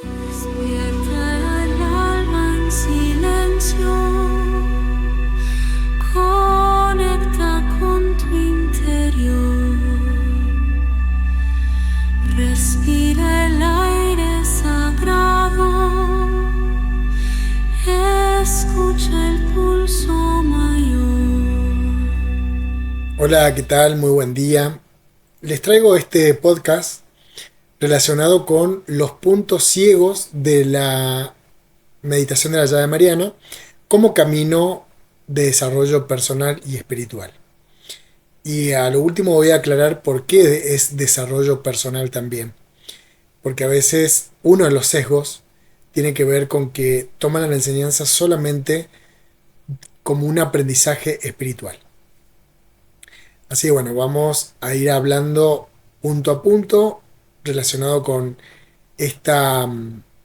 Despierta el alma en silencio, conecta con tu interior, respira el aire sagrado, escucha el pulso mayor. Hola, ¿qué tal? Muy buen día. Les traigo este podcast relacionado con los puntos ciegos de la meditación de la llave mariana como camino de desarrollo personal y espiritual. Y a lo último voy a aclarar por qué es desarrollo personal también. Porque a veces uno de los sesgos tiene que ver con que toman la enseñanza solamente como un aprendizaje espiritual. Así que bueno, vamos a ir hablando punto a punto relacionado con esta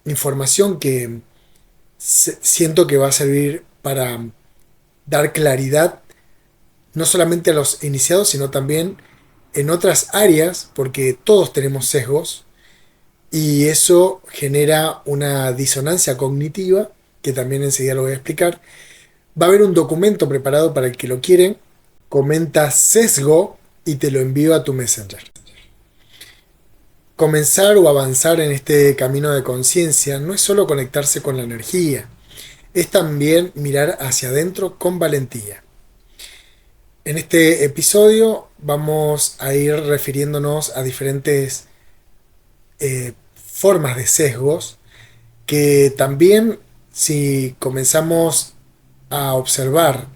información que siento que va a servir para dar claridad no solamente a los iniciados, sino también en otras áreas, porque todos tenemos sesgos y eso genera una disonancia cognitiva, que también enseguida lo voy a explicar. Va a haber un documento preparado para el que lo quiere, comenta sesgo y te lo envío a tu Messenger. Comenzar o avanzar en este camino de conciencia no es solo conectarse con la energía, es también mirar hacia adentro con valentía. En este episodio vamos a ir refiriéndonos a diferentes formas de sesgos que también, si comenzamos a observar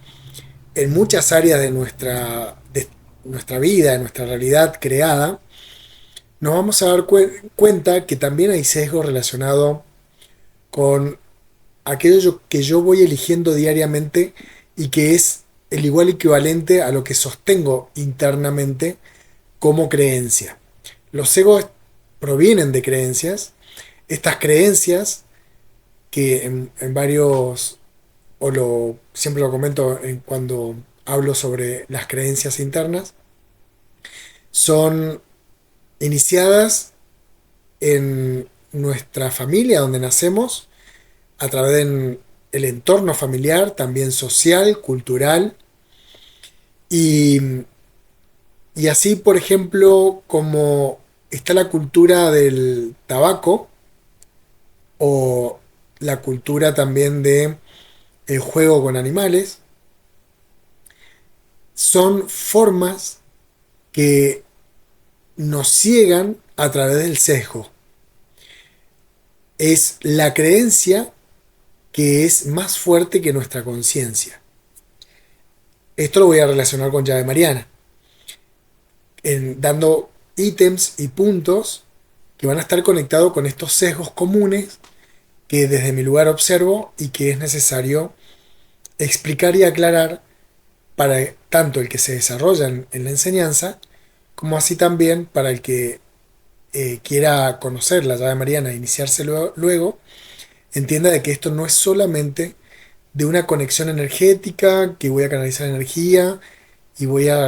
en muchas áreas de nuestra vida, de nuestra realidad creada, nos vamos a dar cuenta que también hay sesgo relacionado con aquello que yo voy eligiendo diariamente y que es el igual equivalente a lo que sostengo internamente como creencia. Los sesgos provienen de creencias. Estas creencias que en varios, siempre lo comento cuando hablo sobre las creencias internas, son iniciadas en nuestra familia donde nacemos, a través del entorno familiar, también social, cultural, y, y así, por ejemplo, como está la cultura del tabaco o la cultura también de el juego con animales, son formas que nos ciegan a través del sesgo. Es la creencia que es más fuerte que nuestra conciencia. Esto lo voy a relacionar con llave mariana, dando ítems y puntos que van a estar conectados con estos sesgos comunes que desde mi lugar observo y que es necesario explicar y aclarar para tanto el que se desarrolla en la enseñanza, como así también para el que quiera conocer la llave mariana e iniciarse luego, entienda de que esto no es solamente de una conexión energética, que voy a canalizar energía y voy a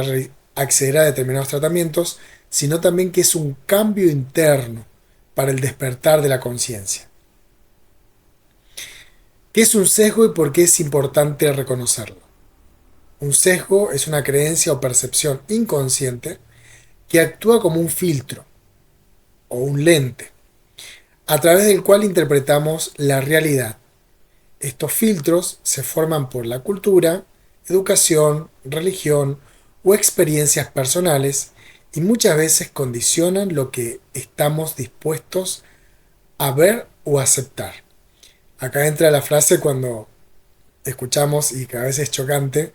acceder a determinados tratamientos, sino también que es un cambio interno para el despertar de la conciencia. ¿Qué es un sesgo y por qué es importante reconocerlo? Un sesgo es una creencia o percepción inconsciente que actúa como un filtro o un lente a través del cual interpretamos la realidad. Estos filtros se forman por la cultura, educación, religión o experiencias personales y muchas veces condicionan lo que estamos dispuestos a ver o aceptar. Acá entra la frase cuando escuchamos, y que a veces es chocante,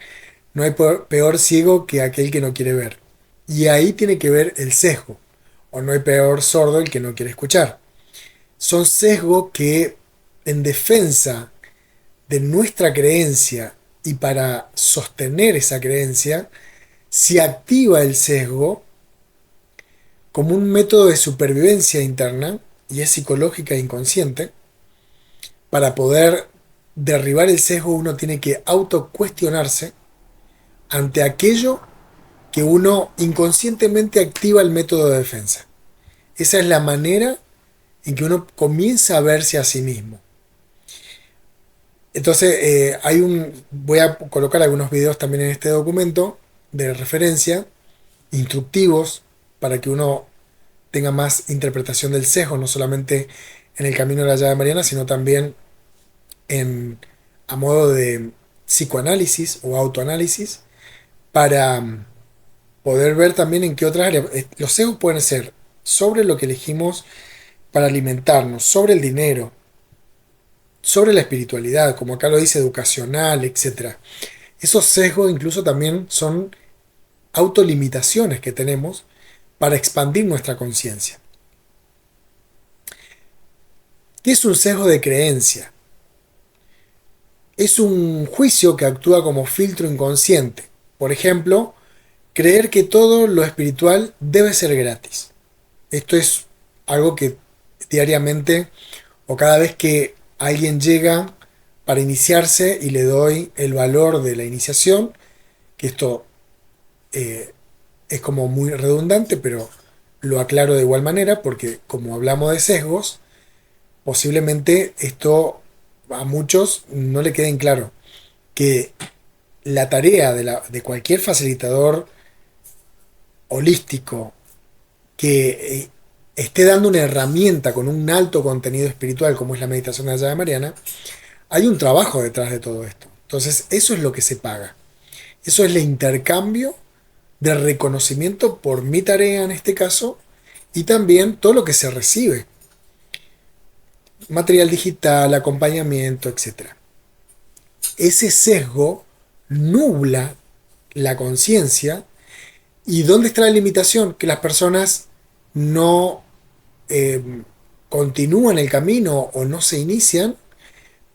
no hay peor ciego que aquel que no quiere ver. Y ahí tiene que ver el sesgo, o no hay peor sordo el que no quiere escuchar. Son sesgos que, en defensa de nuestra creencia y para sostener esa creencia, se activa el sesgo como un método de supervivencia interna, y es psicológica e inconsciente. Para poder derribar el sesgo uno tiene que autocuestionarse ante aquello que uno inconscientemente activa el método de defensa. Esa es la manera en que uno comienza a verse a sí mismo. Entonces, voy a colocar algunos videos también en este documento de referencia, instructivos, para que uno tenga más interpretación del sesgo, no solamente en el camino de la llave mariana, sino también en, a modo de psicoanálisis o autoanálisis, para poder ver también en qué otras áreas. Los sesgos pueden ser sobre lo que elegimos para alimentarnos, sobre el dinero, sobre la espiritualidad, como acá lo dice, educacional, etcétera. Esos sesgos incluso también son autolimitaciones que tenemos para expandir nuestra conciencia. ¿Qué es un sesgo de creencia? Es un juicio que actúa como filtro inconsciente. Por ejemplo, creer que todo lo espiritual debe ser gratis. Esto es algo que diariamente o cada vez que alguien llega para iniciarse y le doy el valor de la iniciación, que esto eh, es como muy redundante, pero lo aclaro de igual manera porque como hablamos de sesgos, posiblemente esto a muchos no le queden claro que la tarea de cualquier facilitador holístico que esté dando una herramienta con un alto contenido espiritual como es la meditación de la llave mariana, hay un trabajo detrás de todo esto. Entonces eso es lo que se paga. Eso es el intercambio de reconocimiento por mi tarea en este caso y también todo lo que se recibe. Material digital, acompañamiento, etcétera. Ese sesgo nubla la conciencia. ¿Y dónde está la limitación? Que las personas no eh, continúan el camino o no se inician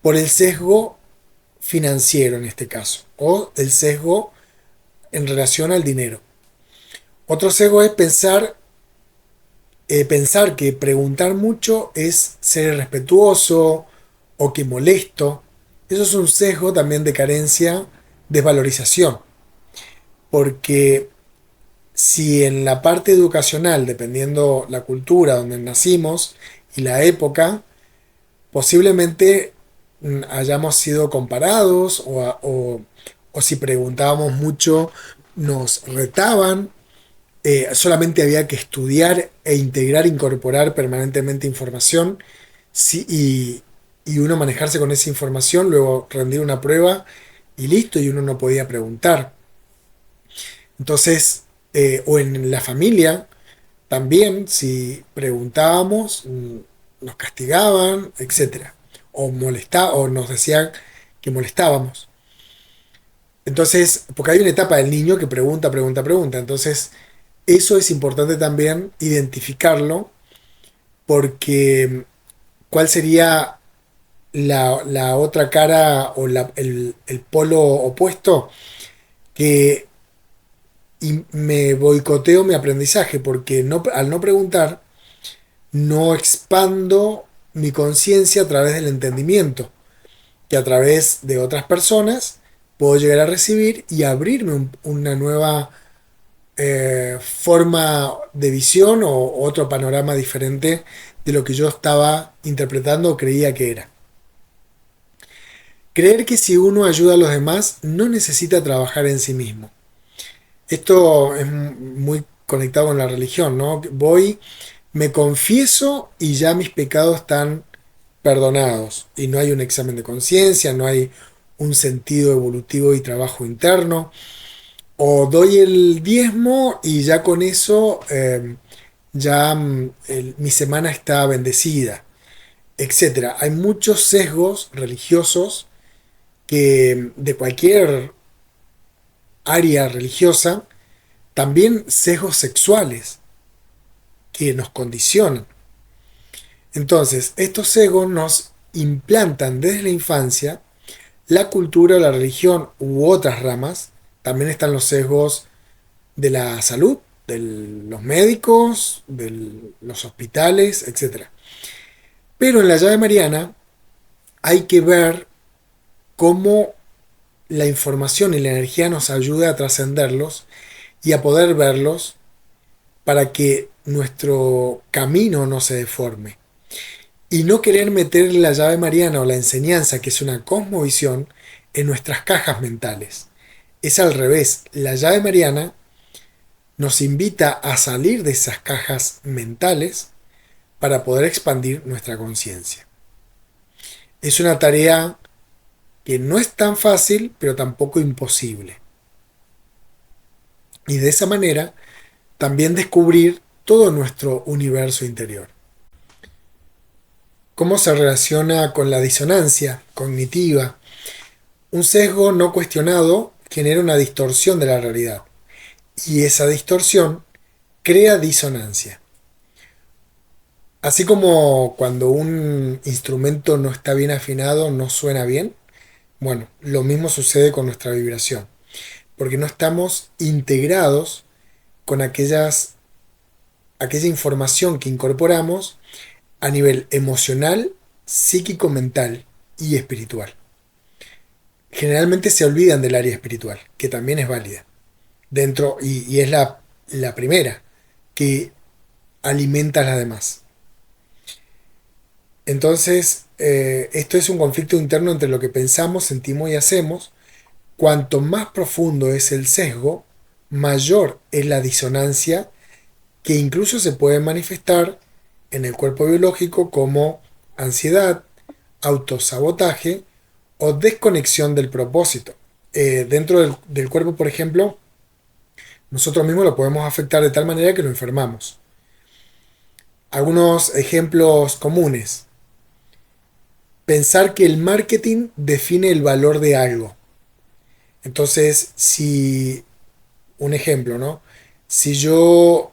por el sesgo financiero en este caso, o el sesgo en relación al dinero. Otro sesgo es pensar que preguntar mucho es ser irrespetuoso o que molesto. Eso es un sesgo también de carencia, desvalorización, porque si en la parte educacional, dependiendo la cultura donde nacimos y la época, posiblemente hayamos sido comparados o si preguntábamos mucho nos retaban, solamente había que estudiar e integrar, incorporar permanentemente información y uno manejarse con esa información, luego rendir una prueba y listo, y uno no podía preguntar. Entonces, o en la familia, también si preguntábamos, nos castigaban, etcétera. O nos decían que molestábamos. Entonces, porque hay una etapa del niño que pregunta, pregunta, pregunta. Entonces, eso es importante también identificarlo, porque ¿cuál sería la otra cara o el polo opuesto? Que me boicoteo mi aprendizaje, porque al no preguntar, no expando mi conciencia a través del entendimiento, que a través de otras personas puedo llegar a recibir y abrirme una nueva forma de visión o otro panorama diferente de lo que yo estaba interpretando o creía que era. Creer que si uno ayuda a los demás no necesita trabajar en sí mismo. Esto es muy conectado con la religión, ¿no? Voy, me confieso y ya mis pecados están perdonados. Y no hay un examen de conciencia, no hay un sentido evolutivo y trabajo interno. O doy el diezmo y ya con eso ya mi semana está bendecida, etcétera. Hay muchos sesgos religiosos que de cualquier área religiosa, también sesgos sexuales que nos condicionan. Entonces, estos sesgos nos implantan desde la infancia la cultura, la religión u otras ramas. También están los sesgos de la salud, de los médicos, de los hospitales, etcétera. Pero en la llave mariana hay que ver cómo la información y la energía nos ayuda a trascenderlos y a poder verlos para que nuestro camino no se deforme. Y no querer meter la llave mariana o la enseñanza, que es una cosmovisión, en nuestras cajas mentales. Es al revés. La llave mariana nos invita a salir de esas cajas mentales para poder expandir nuestra conciencia. Es una tarea que no es tan fácil, pero tampoco imposible. Y de esa manera también descubrir todo nuestro universo interior. ¿Cómo se relaciona con la disonancia cognitiva? Un sesgo no cuestionado genera una distorsión de la realidad. Y esa distorsión crea disonancia. Así como cuando un instrumento no está bien afinado, no suena bien, bueno, lo mismo sucede con nuestra vibración, porque no estamos integrados con aquella información que incorporamos a nivel emocional, psíquico, mental y espiritual. Generalmente se olvidan del área espiritual, que también es válida, dentro, y es la primera, que alimenta a las demás. Entonces, esto es un conflicto interno entre lo que pensamos, sentimos y hacemos. Cuanto más profundo es el sesgo, mayor es la disonancia, que incluso se puede manifestar en el cuerpo biológico como ansiedad, autosabotaje o desconexión del propósito. Dentro del cuerpo, por ejemplo, nosotros mismos lo podemos afectar de tal manera que lo enfermamos. Algunos ejemplos comunes. Pensar que el marketing define el valor de algo. Entonces, si, un ejemplo, ¿no? Si yo,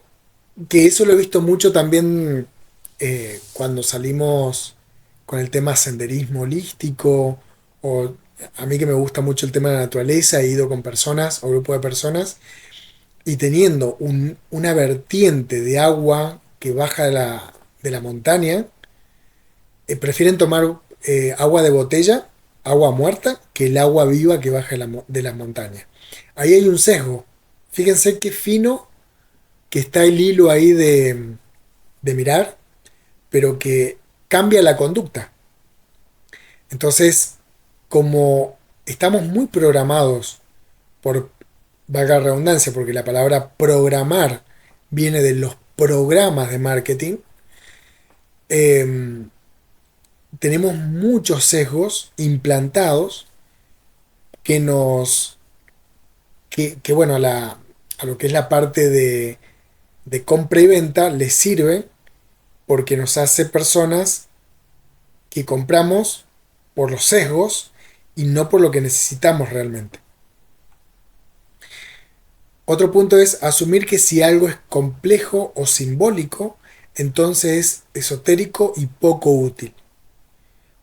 que eso lo he visto mucho también cuando salimos con el tema senderismo holístico, o a mí que me gusta mucho el tema de la naturaleza, he ido con personas o grupos de personas, y teniendo una vertiente de agua que baja de la montaña, prefieren tomar agua de botella, agua muerta, que el agua viva que baja de las montañas. Ahí hay un sesgo. Fíjense qué fino que está el hilo ahí de mirar, pero que cambia la conducta. Entonces, como estamos muy programados por, valga la redundancia, porque la palabra programar viene de los programas de marketing, eh, tenemos muchos sesgos implantados que bueno, a lo que es la parte de compra y venta les sirve porque nos hace personas que compramos por los sesgos y no por lo que necesitamos realmente. Otro punto es asumir que si algo es complejo o simbólico, entonces es esotérico y poco útil.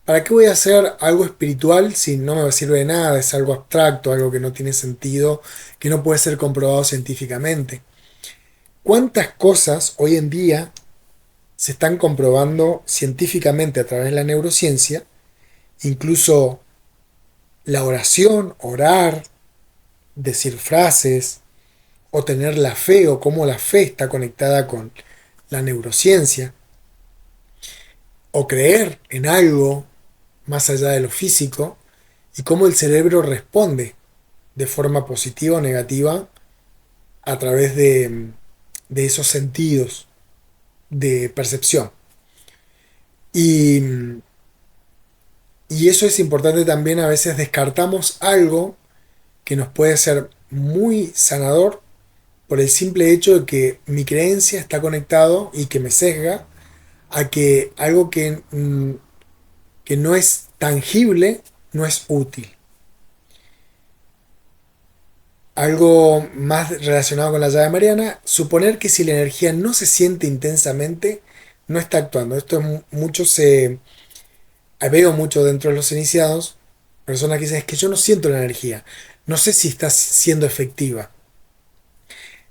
¿Para qué voy a hacer algo espiritual si no me sirve de nada? Es algo abstracto, algo que no tiene sentido, que no puede ser comprobado científicamente. ¿Cuántas cosas hoy en día se están comprobando científicamente a través de la neurociencia? Incluso la oración, orar, decir frases, o tener la fe, o cómo la fe está conectada con la neurociencia, o creer en algo más allá de lo físico, y cómo el cerebro responde de forma positiva o negativa a través de esos sentidos de percepción. Y, y eso es importante también, a veces descartamos algo que nos puede ser muy sanador por el simple hecho de que mi creencia está conectado y que me sesga a que algo que no es tangible no es útil. Algo más relacionado con la llave mariana, suponer que si la energía no se siente intensamente, no está actuando. Esto es mucho veo mucho dentro de los iniciados, personas que dicen, es que yo no siento la energía, no sé si está siendo efectiva.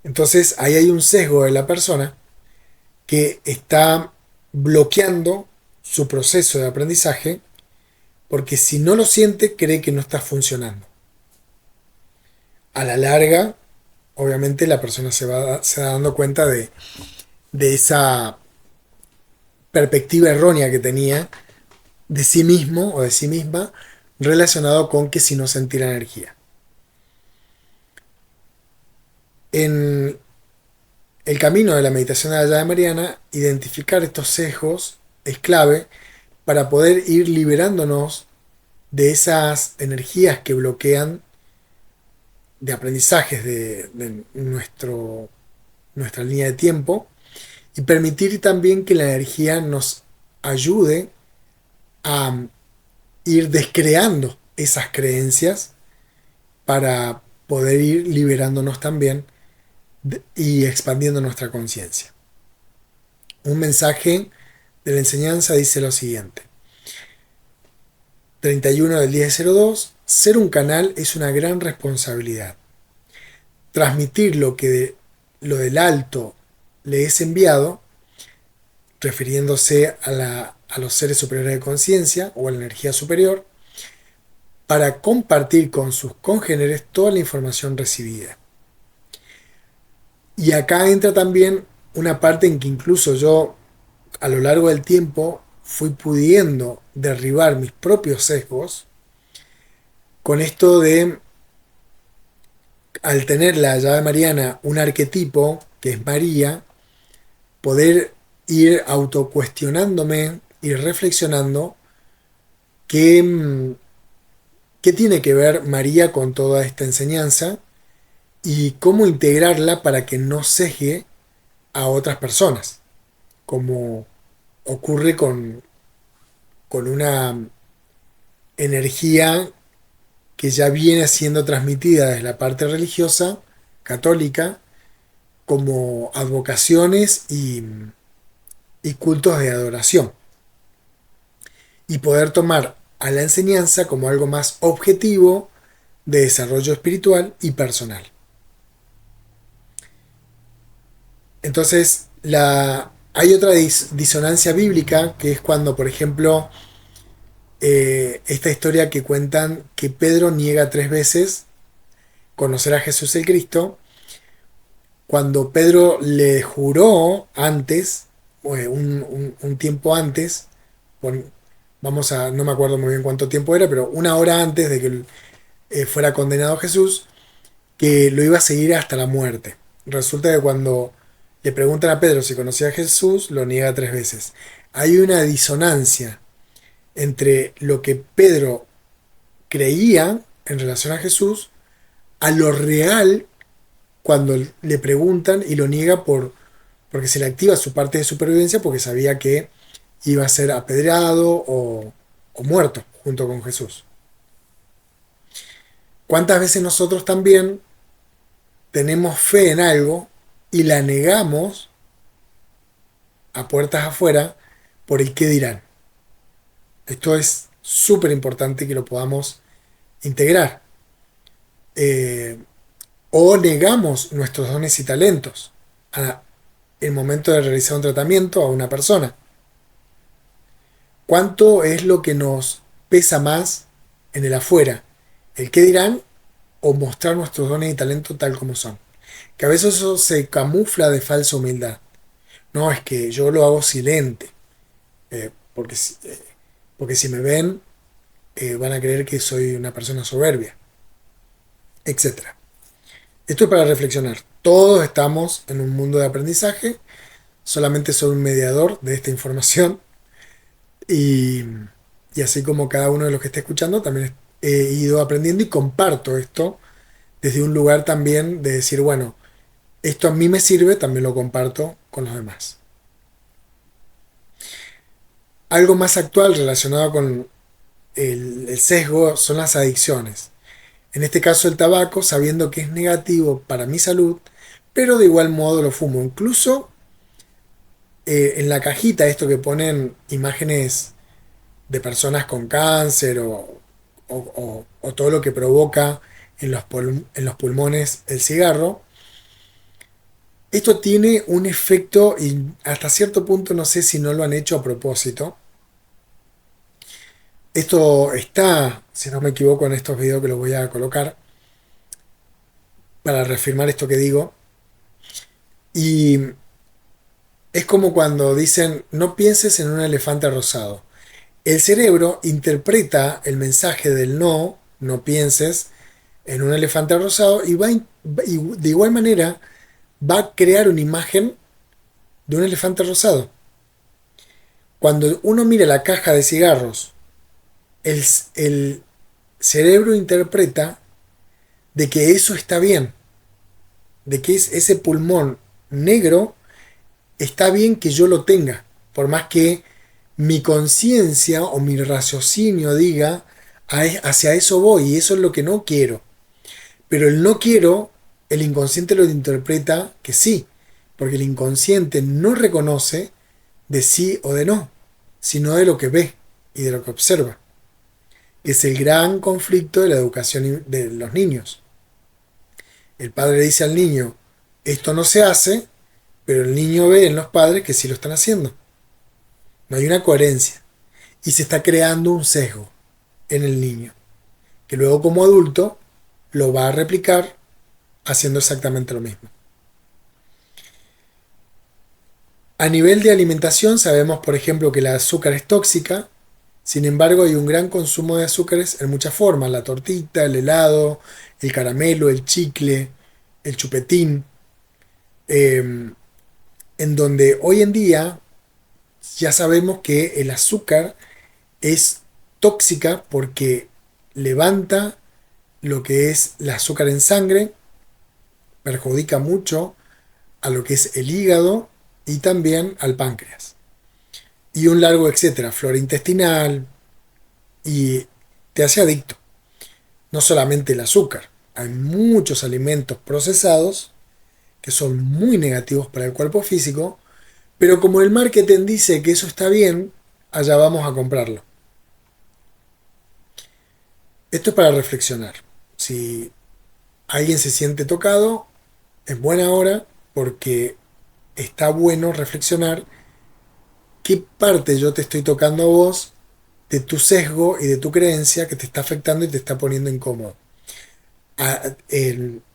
Entonces ahí hay un sesgo de la persona que está bloqueando su proceso de aprendizaje porque si no lo siente cree que no está funcionando. A la larga, obviamente la persona se va dando cuenta de esa perspectiva errónea que tenía de sí mismo o de sí misma relacionado con que si no sentir energía. En el camino de la meditación de la llave Mariana, identificar estos sesgos es clave para poder ir liberándonos de esas energías que bloquean de aprendizajes de nuestra línea de tiempo y permitir también que la energía nos ayude a ir descreando esas creencias para poder ir liberándonos también y expandiendo nuestra conciencia. Un mensaje de la enseñanza dice lo siguiente: 31 del 1002, ser un canal es una gran responsabilidad. Transmitir lo del alto le es enviado, refiriéndose a los seres superiores de conciencia o a la energía superior, para compartir con sus congéneres toda la información recibida. Y acá entra también una parte en que incluso yo, a lo largo del tiempo, fui pudiendo derribar mis propios sesgos con esto de, al tener la llave mariana un arquetipo que es María, poder ir autocuestionándome y reflexionando qué tiene que ver María con toda esta enseñanza y cómo integrarla para que no sesgue a otras personas, como ocurre con una energía que ya viene siendo transmitida desde la parte religiosa católica como advocaciones y cultos de adoración, y poder tomar a la enseñanza como algo más objetivo de desarrollo espiritual y personal. Entonces, hay otra disonancia bíblica, que es cuando, por ejemplo, esta historia que cuentan que Pedro niega 3 veces conocer a Jesús el Cristo, cuando Pedro le juró antes, un tiempo antes, no me acuerdo muy bien cuánto tiempo era, pero una hora antes de que fuera condenado Jesús, que lo iba a seguir hasta la muerte. Resulta que cuando le preguntan a Pedro si conocía a Jesús, lo niega 3 veces. Hay una disonancia entre lo que Pedro creía en relación a Jesús a lo real cuando le preguntan, y lo niega porque se le activa su parte de supervivencia porque sabía que iba a ser apedreado o muerto junto con Jesús. ¿Cuántas veces nosotros también tenemos fe en algo y la negamos a puertas afuera por el qué dirán? Esto es súper importante que lo podamos integrar. O negamos nuestros dones y talentos al momento de realizar un tratamiento a una persona. ¿Cuánto es lo que nos pesa más en el afuera? ¿El qué dirán o mostrar nuestros dones y talentos tal como son? Que a veces eso se camufla de falsa humildad. No, es que yo lo hago silente, porque si me ven van a creer que soy una persona soberbia, etcétera. Esto es para reflexionar. Todos estamos en un mundo de aprendizaje, solamente soy un mediador de esta información y, y así como cada uno de los que esté escuchando, también he ido aprendiendo y comparto esto desde un lugar también de decir, bueno, esto a mí me sirve, también lo comparto con los demás. Algo más actual relacionado con el sesgo son las adicciones. En este caso el tabaco, sabiendo que es negativo para mi salud, pero de igual modo lo fumo. Incluso en la cajita, esto que ponen imágenes de personas con cáncer o todo lo que provoca en los pulmones el cigarro, esto tiene un efecto, y hasta cierto punto no sé si no lo han hecho a propósito. Esto está, si no me equivoco, en estos videos que los voy a colocar para reafirmar esto que digo. Y Es como cuando dicen, no pienses en un elefante rosado. El cerebro interpreta el mensaje del no, no pienses en un elefante rosado y de igual manera va a crear una imagen de un elefante rosado. Cuando uno mira la caja de cigarros, el cerebro interpreta de que eso está bien, de que ese pulmón negro está bien que yo lo tenga, por más que mi conciencia o mi raciocinio diga hacia eso voy y eso es lo que no quiero. Pero el no quiero, el inconsciente lo interpreta que sí, porque el inconsciente no reconoce de sí o de no, sino de lo que ve y de lo que observa, que es el gran conflicto de la educación de los niños. El padre le dice al niño, esto no se hace, pero el niño ve en los padres que sí lo están haciendo. No hay una coherencia y se está creando un sesgo en el niño, que luego como adulto lo va a replicar haciendo exactamente lo mismo. A nivel de alimentación sabemos, por ejemplo, que el azúcar es tóxica. Sin embargo, hay un gran consumo de azúcares en muchas formas: la tortita, el helado, el caramelo, el chicle, el chupetín, eh, en donde hoy en día ya sabemos que el azúcar es tóxica porque levanta lo que es el azúcar en sangre, perjudica mucho a lo que es el hígado y también al páncreas. Y un largo etcétera, flora intestinal, y te hace adicto. No solamente el azúcar, hay muchos alimentos procesados que son muy negativos para el cuerpo físico, pero como el marketing dice que eso está bien, allá vamos a comprarlo. Esto es para reflexionar. Si alguien se siente tocado, es buena hora porque está bueno reflexionar qué parte yo te estoy tocando a vos de tu sesgo y de tu creencia que te está afectando y te está poniendo incómodo.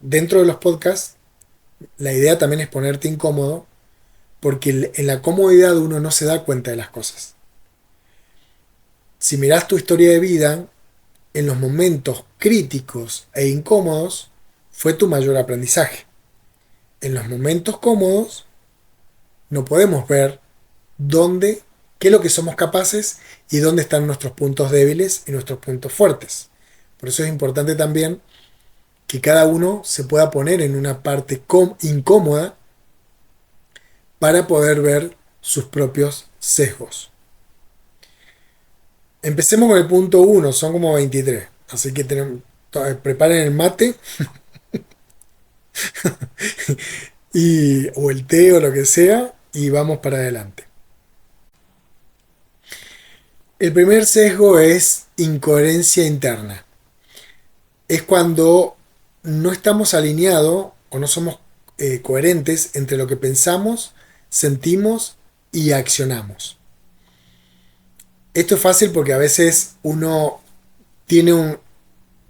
Dentro de los podcasts, la idea también es ponerte incómodo porque en la comodidad uno no se da cuenta de las cosas. Si mirás tu historia de vida, en los momentos críticos e incómodos fue tu mayor aprendizaje. En los momentos cómodos no podemos ver dónde, qué es lo que somos capaces y dónde están nuestros puntos débiles y nuestros puntos fuertes. Por eso es importante también que cada uno se pueda poner en una parte incómoda para poder ver sus propios sesgos. Empecemos con el punto 1, son como 23. Así que preparen el mate o el té o lo que sea y vamos para adelante. El primer sesgo es incoherencia interna. Es cuando no estamos alineados o no somos coherentes entre lo que pensamos, sentimos y accionamos. Esto es fácil porque a veces uno tiene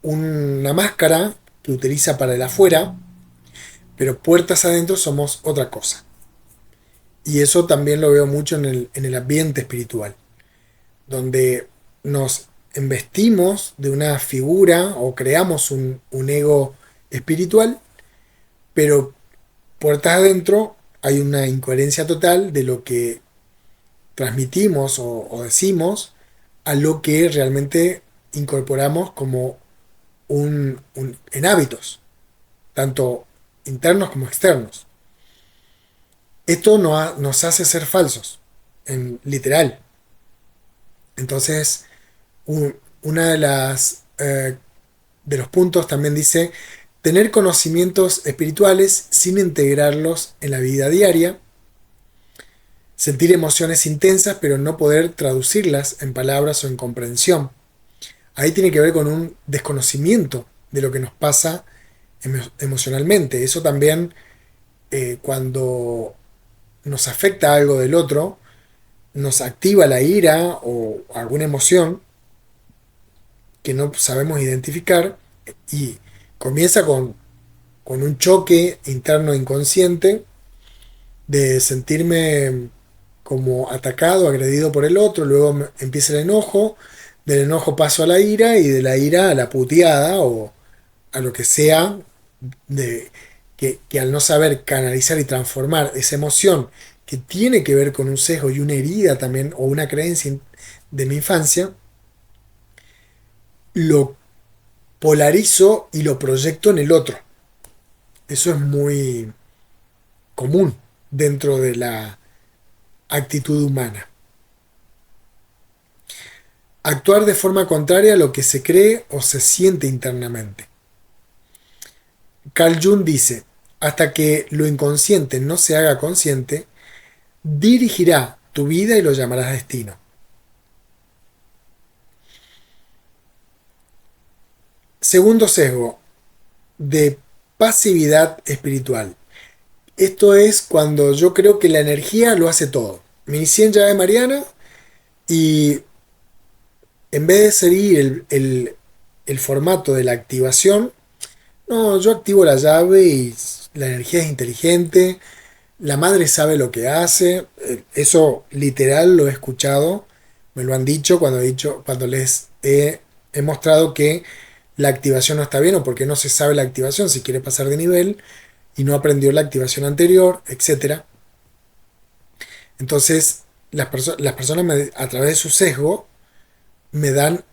una máscara que utiliza para el afuera, pero puertas adentro somos otra cosa. Y eso también lo veo mucho en el ambiente espiritual, donde nos embestimos de una figura o creamos un ego espiritual, pero puertas adentro hay una incoherencia total de lo que transmitimos o decimos a lo que realmente incorporamos como en hábitos, tanto internos como externos. Esto nos hace ser falsos, en literal. Entonces, una de los puntos también dice tener conocimientos espirituales sin integrarlos en la vida diaria, sentir emociones intensas pero no poder traducirlas en palabras o en comprensión. Ahí tiene que ver con un desconocimiento de lo que nos pasa emocionalmente. Eso también, cuando nos afecta algo del otro, nos activa la ira o alguna emoción que no sabemos identificar y comienza con un choque interno inconsciente de sentirme como atacado, agredido por el otro, luego empieza el enojo, del enojo paso a la ira y de la ira a la puteada o a lo que sea, de, que al no saber canalizar y transformar esa emoción que tiene que ver con un sesgo y una herida también o una creencia de mi infancia, lo polarizo y lo proyecto en el otro. Eso es muy común dentro de la actitud humana. Actuar de forma contraria a lo que se cree o se siente internamente. Carl Jung dice, hasta que lo inconsciente no se haga consciente, dirigirá tu vida y lo llamarás destino. Segundo sesgo, de pasividad espiritual. Esto es cuando yo creo que la energía lo hace todo. Me inicié en llave mariana y en vez de seguir el formato de la activación, no, yo activo la llave y la energía es inteligente, la madre sabe lo que hace, eso literal lo he escuchado, me lo han dicho cuando les he mostrado que la activación no está bien o porque no se sabe la activación, si quiere pasar de nivel y no aprendió la activación anterior, etcétera. Entonces, las personas a través de su sesgo me dan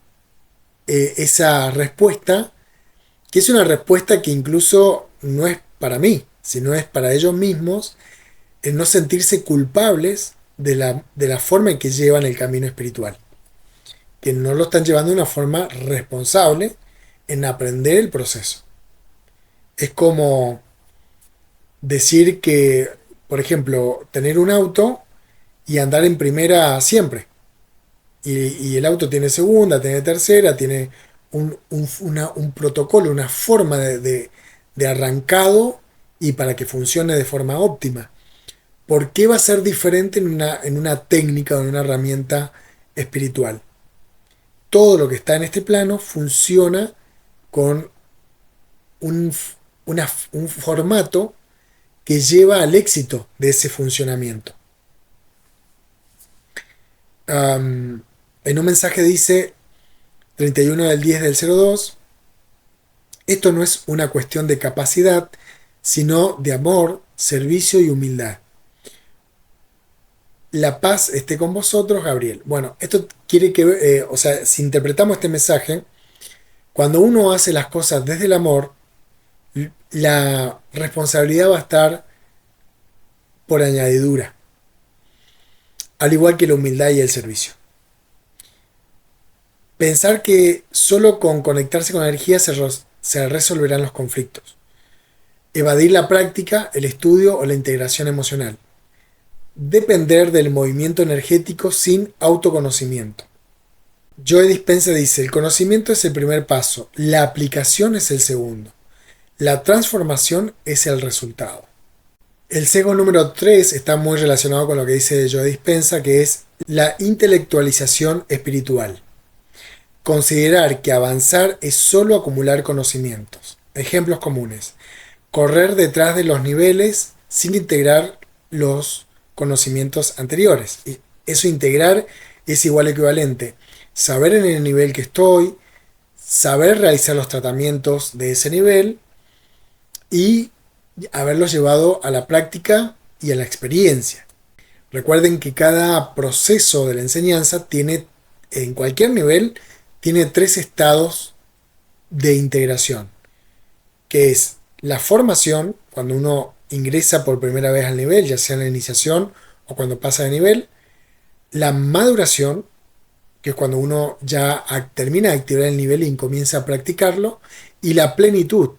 esa respuesta, que es una respuesta que incluso no es para mí, sino es para ellos mismos, el no sentirse culpables de la forma en que llevan el camino espiritual, que no lo están llevando de una forma responsable en aprender el proceso. Es como decir que, por ejemplo, tener un auto y andar en primera siempre. Y el auto tiene segunda, tiene tercera, tiene un protocolo, una forma de arrancado y para que funcione de forma óptima. ¿Por qué va a ser diferente en una técnica o en una herramienta espiritual? Todo lo que está en este plano funciona con un, un formato que lleva al éxito de ese funcionamiento. En un mensaje dice 31 del 10 del 02, esto no es una cuestión de capacidad, sino de amor, servicio y humildad. La paz esté con vosotros, Gabriel. Bueno, esto quiere que, o sea, si interpretamos este mensaje, cuando uno hace las cosas desde el amor, la responsabilidad va a estar por añadidura, al igual que la humildad y el servicio. Pensar que solo con conectarse con la energía se resolverán los conflictos. Evadir la práctica, el estudio o la integración emocional. Depender del movimiento energético sin autoconocimiento. Joe Dispenza dice, el conocimiento es el primer paso, la aplicación es el segundo, la transformación es el resultado. El sesgo número 3 está muy relacionado con lo que dice Joe Dispenza, que es la intelectualización espiritual. Considerar que avanzar es solo acumular conocimientos. Ejemplos comunes. Correr detrás de los niveles sin integrar los conocimientos anteriores. Y eso integrar es igual equivalente. Saber en el nivel que estoy, saber realizar los tratamientos de ese nivel y haberlos llevado a la práctica y a la experiencia. Recuerden que cada proceso de la enseñanza tiene, en cualquier nivel, tiene 3 estados de integración, que es la formación, cuando uno ingresa por primera vez al nivel, ya sea en la iniciación o cuando pasa de nivel, la maduración, que es cuando uno ya termina de activar el nivel y comienza a practicarlo, y la plenitud,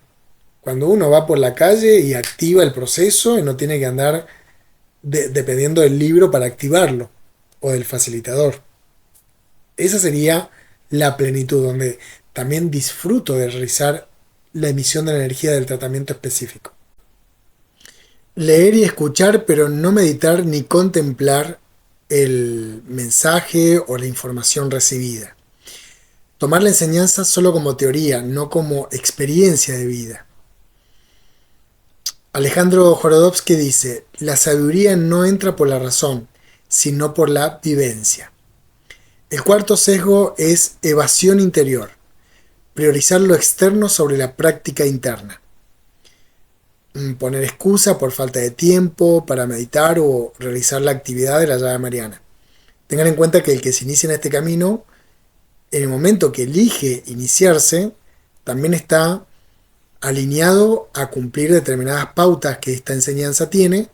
cuando uno va por la calle y activa el proceso y no tiene que andar dependiendo del libro para activarlo o del facilitador. Esa sería la plenitud, donde también disfruto de realizar la emisión de la energía del tratamiento específico. Leer y escuchar, pero no meditar ni contemplar el mensaje o la información recibida. Tomar la enseñanza solo como teoría, no como experiencia de vida. Alejandro Jorodowski dice, la sabiduría no entra por la razón, sino por la vivencia. El cuarto sesgo es evasión interior, priorizar lo externo sobre la práctica interna. Poner excusa por falta de tiempo para meditar o realizar la actividad de la llave mariana. Tengan en cuenta que el que se inicia en este camino, en el momento que elige iniciarse, también está alineado a cumplir determinadas pautas que esta enseñanza tiene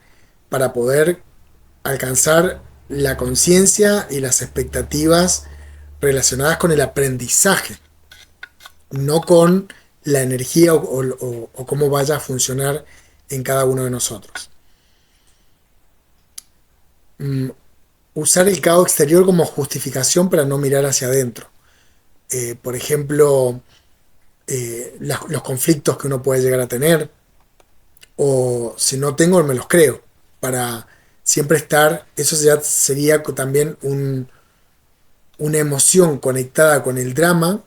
para poder alcanzar la conciencia y las expectativas relacionadas con el aprendizaje, no con la energía o cómo vaya a funcionar en cada uno de nosotros. Usar el caos exterior como justificación para no mirar hacia adentro. Por ejemplo, los conflictos que uno puede llegar a tener, o si no tengo, me los creo, para siempre estar, eso ya sería también una emoción conectada con el drama,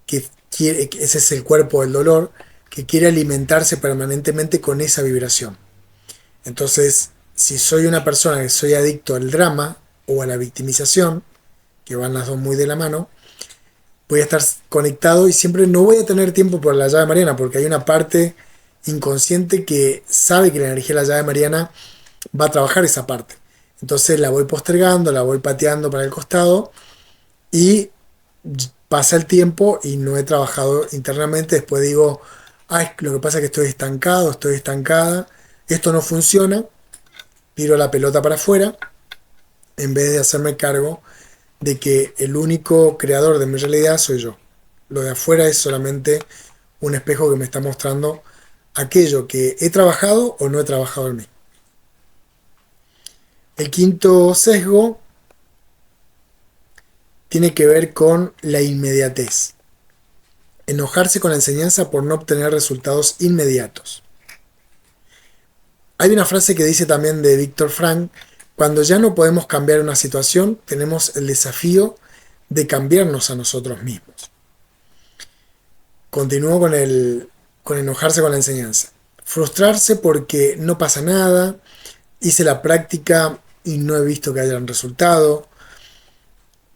que quiere, ese es el cuerpo del dolor, que quiere alimentarse permanentemente con esa vibración. Entonces, si soy una persona que soy adicto al drama o a la victimización, que van las dos muy de la mano, voy a estar conectado y siempre no voy a tener tiempo por la llave mariana, porque hay una parte inconsciente que sabe que la energía de la llave mariana va a trabajar esa parte. Entonces la voy postergando, la voy pateando para el costado y pasa el tiempo y no he trabajado internamente. Después digo, ay, lo que pasa es que estoy estancado, estoy estancada, esto no funciona, tiro la pelota para afuera en vez de hacerme cargo de que el único creador de mi realidad soy yo. Lo de afuera es solamente un espejo que me está mostrando aquello que he trabajado o no he trabajado en mí. El quinto sesgo tiene que ver con la inmediatez. Enojarse con la enseñanza por no obtener resultados inmediatos. Hay una frase que dice también de Víctor Frank: cuando ya no podemos cambiar una situación, tenemos el desafío de cambiarnos a nosotros mismos. Continúo con enojarse con la enseñanza. Frustrarse porque no pasa nada, hice la práctica y no he visto que haya un resultado.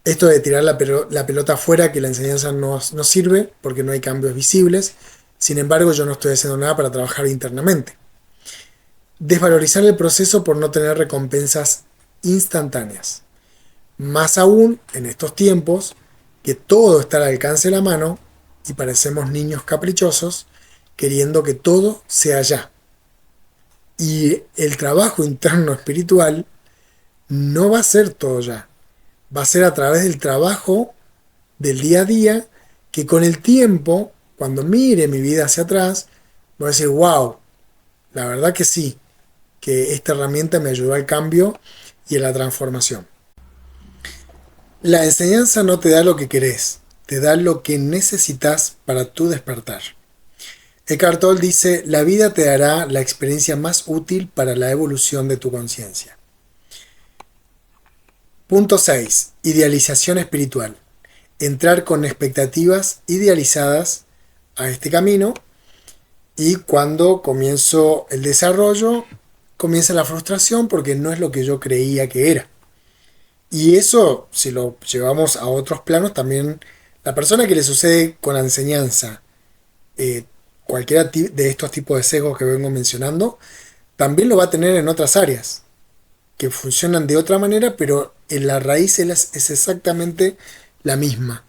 Esto de tirar la pelota afuera, que la enseñanza no sirve porque no hay cambios visibles. Sin embargo, yo no estoy haciendo nada para trabajar internamente. Desvalorizar el proceso por no tener recompensas instantáneas. Más aún en estos tiempos que todo está al alcance de la mano y parecemos niños caprichosos queriendo que todo sea ya. Y el trabajo interno espiritual no va a ser todo ya. Va a ser a través del trabajo del día a día, que con el tiempo, cuando mire mi vida hacia atrás, voy a decir, wow, la verdad que sí, que esta herramienta me ayudó al cambio y a la transformación. La enseñanza no te da lo que querés, te da lo que necesitas para tu despertar. Eckhart Tolle dice, la vida te dará la experiencia más útil para la evolución de tu conciencia. Punto 6. Idealización espiritual. Entrar con expectativas idealizadas a este camino, y cuando comienzo el desarrollo, comienza la frustración porque no es lo que yo creía que era. Y eso, si lo llevamos a otros planos, también la persona que le sucede con la enseñanza, cualquiera de estos tipos de sesgos que vengo mencionando, también lo va a tener en otras áreas que funcionan de otra manera, pero en la raíz es exactamente la misma.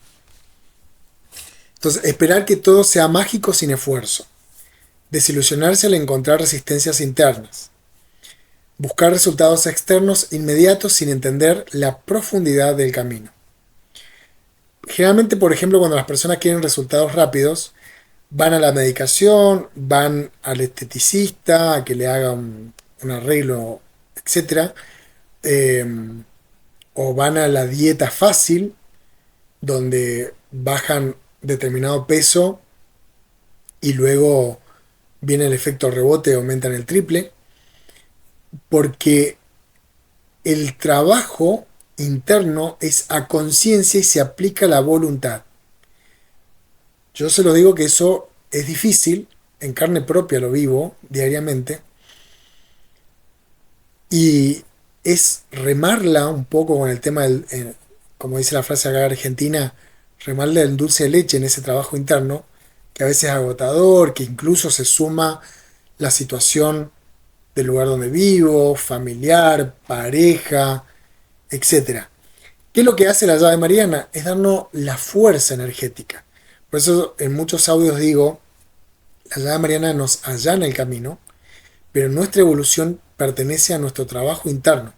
Entonces, esperar que todo sea mágico sin esfuerzo. Desilusionarse al encontrar resistencias internas. Buscar resultados externos inmediatos sin entender la profundidad del camino. Generalmente, por ejemplo, cuando las personas quieren resultados rápidos, van a la medicación, van al esteticista a que le haga un arreglo, etc. O van a la dieta fácil, donde bajan determinado peso y luego viene el efecto rebote y aumentan el triple, porque el trabajo interno es a conciencia y se aplica la voluntad. Yo se lo digo que eso es difícil, en carne propia lo vivo diariamente, Y es remarla un poco con el tema como dice la frase acá argentina, remarla el dulce de leche en ese trabajo interno, que a veces es agotador, que incluso se suma la situación del lugar donde vivo, familiar, pareja, etcétera. ¿Qué es lo que hace la llave mariana? Es darnos la fuerza energética. Por eso en muchos audios digo, la llave mariana nos allana el camino, pero nuestra evolución pertenece a nuestro trabajo interno.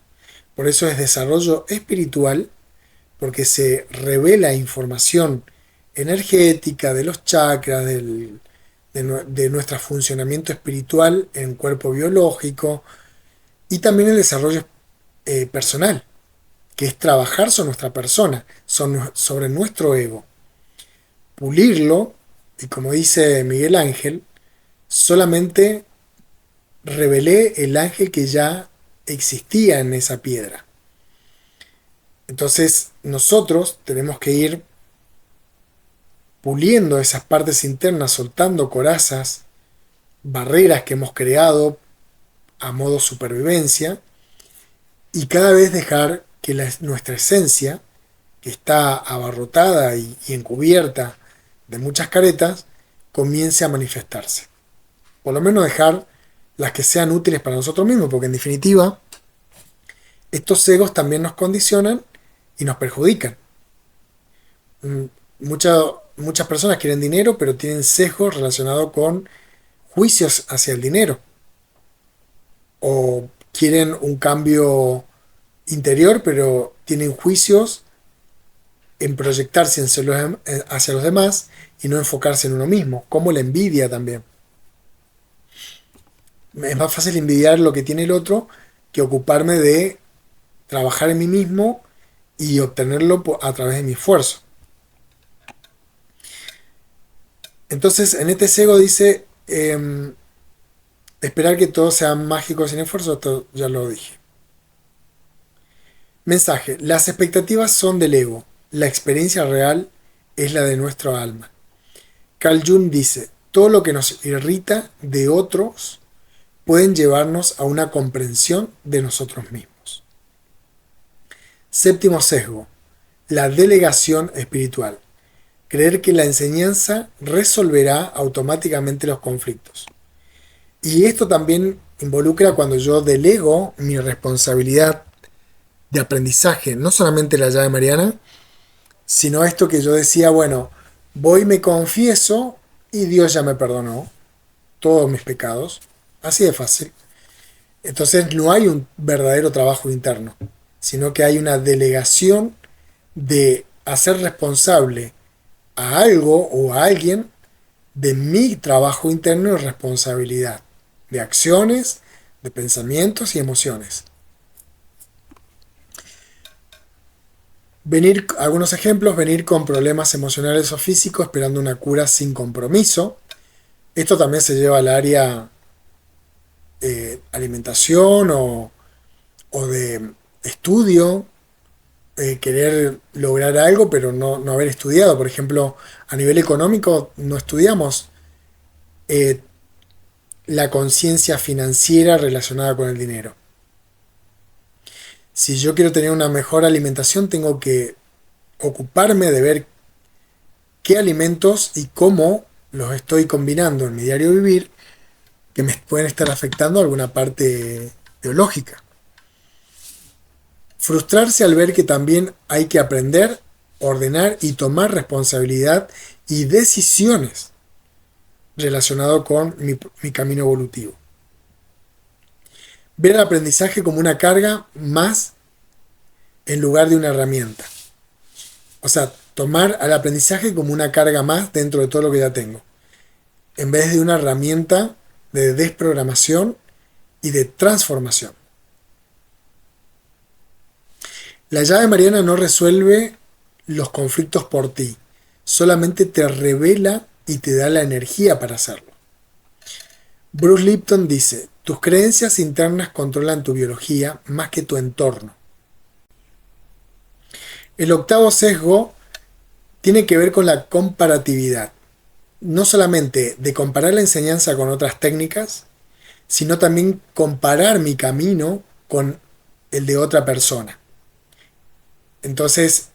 Por eso es desarrollo espiritual, porque se revela información energética de los chakras, de nuestro funcionamiento espiritual en cuerpo biológico y también el desarrollo personal, que es trabajar sobre nuestra persona, sobre nuestro ego, pulirlo y como dice Miguel Ángel, solamente revelé el ángel que ya existía en esa piedra. Entonces nosotros tenemos que ir puliendo esas partes internas, soltando corazas, barreras que hemos creado a modo supervivencia y cada vez dejar que nuestra esencia, que está abarrotada y encubierta de muchas caretas, comience a manifestarse. Por lo menos dejar las que sean útiles para nosotros mismos, porque en definitiva estos egos también nos condicionan y nos perjudican. Muchas personas quieren dinero, pero tienen sesgos relacionados con juicios hacia el dinero. O quieren un cambio interior, pero tienen juicios en proyectarse hacia los demás y no enfocarse en uno mismo, como la envidia también. Es más fácil envidiar lo que tiene el otro que ocuparme de trabajar en mí mismo y obtenerlo a través de mi esfuerzo. Entonces, en este cego dice, esperar que todo sea mágico sin esfuerzo, esto ya lo dije. Mensaje, las expectativas son del ego, la experiencia real es la de nuestro alma. Carl Jung dice, todo lo que nos irrita de otros pueden llevarnos a una comprensión de nosotros mismos. Séptimo sesgo, la delegación espiritual. Creer que la enseñanza resolverá automáticamente los conflictos. Y esto también involucra cuando yo delego mi responsabilidad de aprendizaje, no solamente la llave mariana, sino esto que yo decía, bueno, voy, me confieso y Dios ya me perdonó todos mis pecados, así de fácil. Entonces no hay un verdadero trabajo interno, sino que hay una delegación de hacer responsable a algo o a alguien de mi trabajo interno y responsabilidad, de acciones, de pensamientos y emociones. Algunos ejemplos, venir con problemas emocionales o físicos esperando una cura sin compromiso. Esto también se lleva al área alimentación o de estudio, querer lograr algo pero no haber estudiado. Por ejemplo, a nivel económico no estudiamos la conciencia financiera relacionada con el dinero. Si yo quiero tener una mejor alimentación, tengo que ocuparme de ver qué alimentos y cómo los estoy combinando en mi diario vivir que me pueden estar afectando alguna parte teológica. Frustrarse al ver que también hay que aprender, ordenar y tomar responsabilidad y decisiones relacionado con mi camino evolutivo. Ver el aprendizaje como una carga más en lugar de una herramienta. O sea, tomar al aprendizaje como una carga más dentro de todo lo que ya tengo, en vez de una herramienta de desprogramación y de transformación. La llave mariana no resuelve los conflictos por ti, solamente te revela y te da la energía para hacerlo. Bruce Lipton dice, tus creencias internas controlan tu biología más que tu entorno. El octavo sesgo tiene que ver con la comparatividad. No solamente de comparar la enseñanza con otras técnicas, sino también comparar mi camino con el de otra persona. Entonces,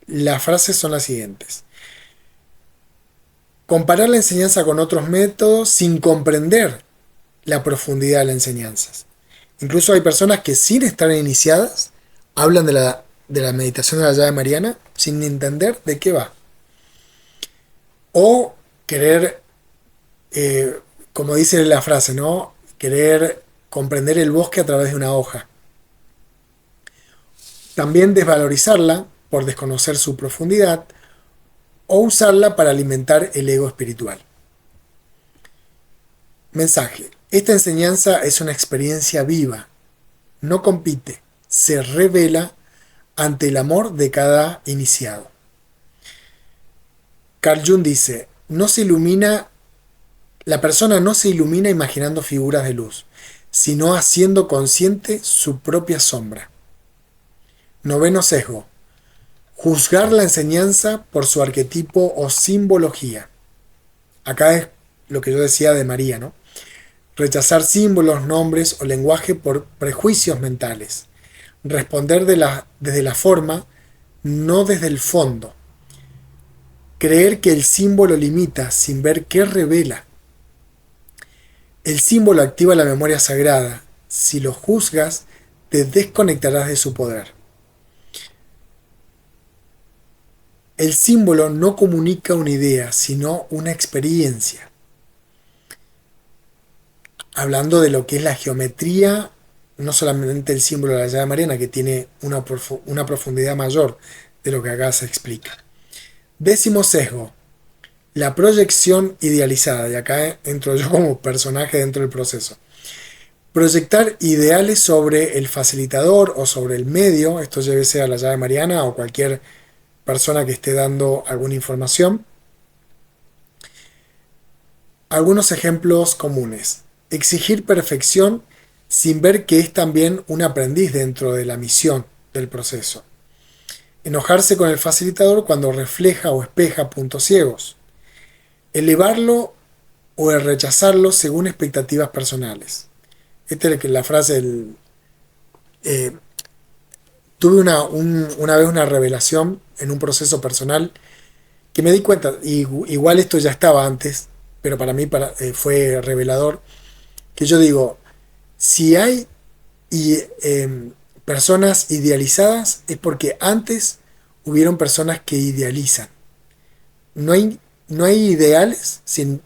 las frases son las siguientes. Comparar la enseñanza con otros métodos sin comprender la profundidad de las enseñanzas. Incluso hay personas que sin estar iniciadas hablan de la meditación de la llave mariana sin entender de qué va. O querer, como dice la frase, ¿no? Querer comprender el bosque a través de una hoja. También desvalorizarla por desconocer su profundidad o usarla para alimentar el ego espiritual. Mensaje. Esta enseñanza es una experiencia viva. No compite, se revela ante el amor de cada iniciado. Carl Jung dice, la persona no se ilumina imaginando figuras de luz, sino haciendo consciente su propia sombra. Noveno sesgo. Juzgar la enseñanza por su arquetipo o simbología. Acá es lo que yo decía de María, ¿no? Rechazar símbolos, nombres o lenguaje por prejuicios mentales. Responder desde la forma, no desde el fondo. Creer que el símbolo limita sin ver qué revela. El símbolo activa la memoria sagrada. Si lo juzgas, te desconectarás de su poder. El símbolo no comunica una idea, sino una experiencia. Hablando de lo que es la geometría, no solamente el símbolo de la llave mariana, que tiene una profundidad mayor de lo que acá se explica. Décimo sesgo, la proyección idealizada, y acá entro yo como personaje dentro del proceso. Proyectar ideales sobre el facilitador o sobre el medio, esto llévese a la llave mariana o cualquier persona que esté dando alguna información. Algunos ejemplos comunes. Exigir perfección sin ver que es también un aprendiz dentro de la misión del proceso. Enojarse con el facilitador cuando refleja o espeja puntos ciegos. Elevarlo o rechazarlo según expectativas personales. Esta es la frase tuve una vez una revelación en un proceso personal que me di cuenta, igual esto ya estaba antes, pero para mí fue revelador, que yo digo, si hay personas idealizadas es porque antes hubieron personas que idealizan. No hay ideales sin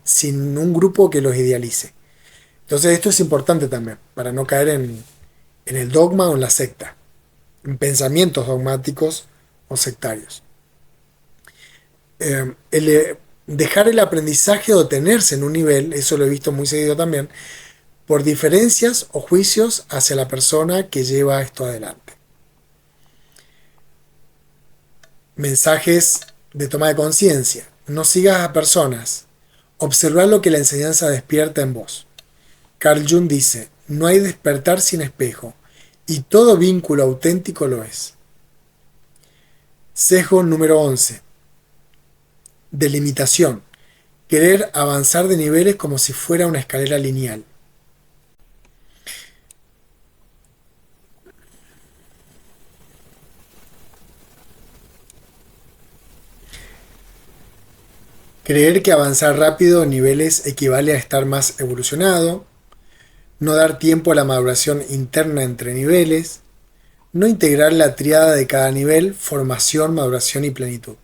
un grupo que los idealice. Entonces esto es importante también, para no caer en el dogma o en la secta, en pensamientos dogmáticos o sectarios. Dejar el aprendizaje o tenerse en un nivel, eso lo he visto muy seguido también, por diferencias o juicios hacia la persona que lleva esto adelante. Mensajes de toma de conciencia. No sigas a personas. Observar lo que la enseñanza despierta en vos. Carl Jung dice, no hay despertar sin espejo, y todo vínculo auténtico lo es. Sesgo número 11. Delimitación. Querer avanzar de niveles como si fuera una escalera lineal. Creer que avanzar rápido en niveles equivale a estar más evolucionado. No dar tiempo a la maduración interna entre niveles. No integrar la tríada de cada nivel, formación, maduración y plenitud.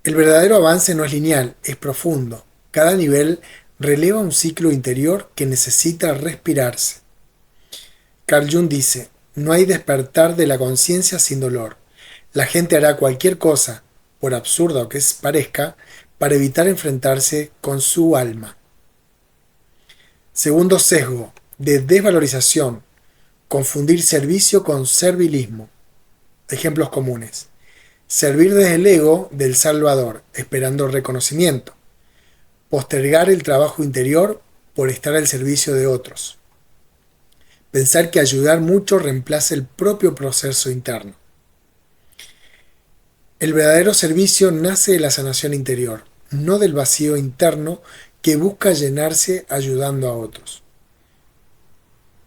El verdadero avance no es lineal, es profundo. Cada nivel releva un ciclo interior que necesita respirarse. Carl Jung dice, no hay despertar de la conciencia sin dolor. La gente hará cualquier cosa, por absurdo que parezca, para evitar enfrentarse con su alma. Segundo sesgo, de desvalorización. Confundir servicio con servilismo. Ejemplos comunes. Servir desde el ego del Salvador, esperando reconocimiento. Postergar el trabajo interior por estar al servicio de otros. Pensar que ayudar mucho reemplaza el propio proceso interno. El verdadero servicio nace de la sanación interior, no del vacío interno que busca llenarse ayudando a otros.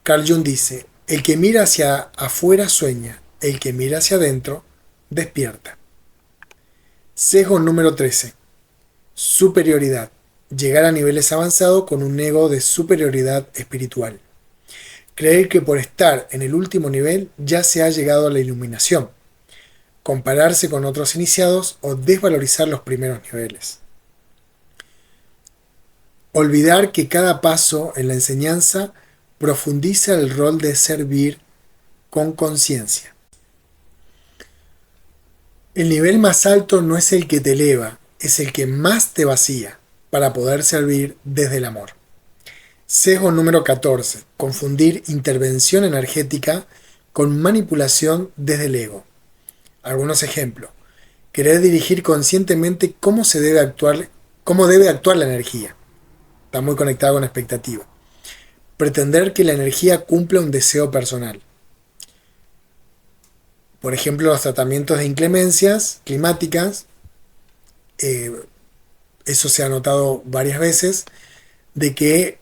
Carl Jung dice, El que mira hacia afuera sueña, el que mira hacia adentro despierta. Sesgo número 13. Superioridad. Llegar a niveles avanzados con un ego de superioridad espiritual. Creer que por estar en el último nivel ya se ha llegado a la iluminación. Compararse con otros iniciados o desvalorizar los primeros niveles. Olvidar que cada paso en la enseñanza profundiza el rol de servir con conciencia. El nivel más alto no es el que te eleva, es el que más te vacía para poder servir desde el amor. Sesgo número 14. Confundir intervención energética con manipulación desde el ego. Algunos ejemplos. Querer dirigir conscientemente cómo debe actuar la energía. Está muy conectado con expectativa. Pretender que la energía cumpla un deseo personal. Por ejemplo, los tratamientos de inclemencias climáticas, eso se ha notado varias veces, de que